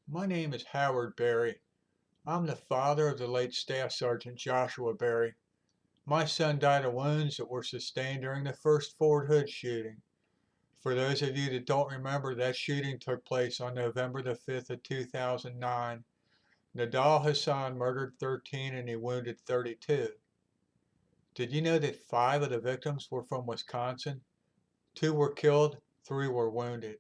My name is Howard Berry. I'm the father of the late Staff Sergeant Joshua Berry. My son died of wounds that were sustained during the first Fort Hood shooting. For those of you that don't remember, that shooting took place on November the 5th of 2009. Nadal Hassan murdered 13 and he wounded 32. Did you know that 5 of the victims were from Wisconsin? 2 were killed, 3 were wounded.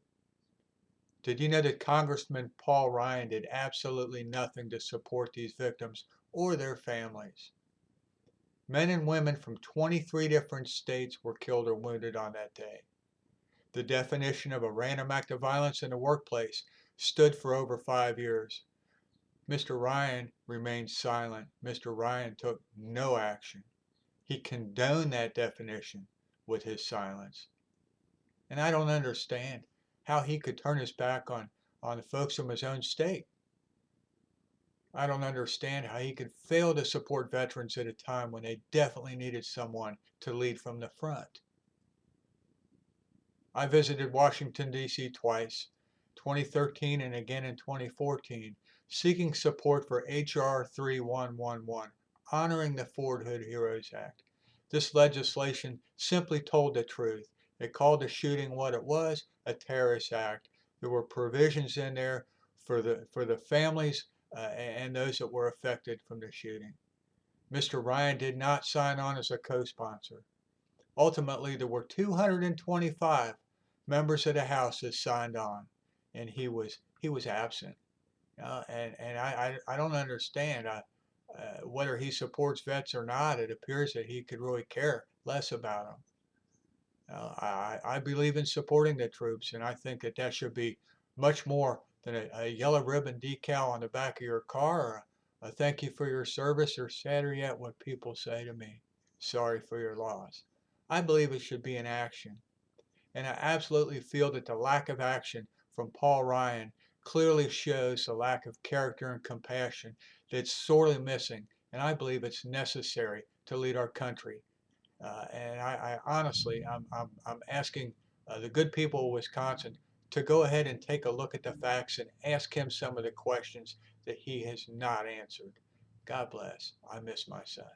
Did you know that Congressman Paul Ryan did absolutely nothing to support these victims or their families? Men and women from 23 different states were killed or wounded on that day. The definition of a random act of violence in the workplace stood for over 5 years. Mr. Ryan remained silent. Mr. Ryan took no action. He condoned that definition with his silence. And I don't understand how he could turn his back on the folks from his own state. I don't understand how he could fail to support veterans at a time when they definitely needed someone to lead from the front. I visited Washington, D.C. twice, 2013 and again in 2014, seeking support for H.R. 3111, honoring the Fort Hood Heroes Act. This legislation simply told the truth. It called the shooting what it was, a terrorist act. There were provisions in there for the families and those that were affected from the shooting. Mr. Ryan did not sign on as a co-sponsor. Ultimately, there were 225 members of the House that signed on, and he was absent. And I don't understand whether he supports vets or not. It appears that he could really care less about them. I believe in supporting the troops, and I think that that should be much more than a yellow ribbon decal on the back of your car, or a thank you for your service, or sadder yet, what people say to me, sorry for your loss. I believe it should be an action. And I absolutely feel that the lack of action from Paul Ryan clearly shows the lack of character and compassion that's sorely missing. And I believe it's necessary to lead our country. And I honestly, I'm asking the good people of Wisconsin to go ahead and take a look at the facts and ask him some of the questions that he has not answered. God bless. I miss my son.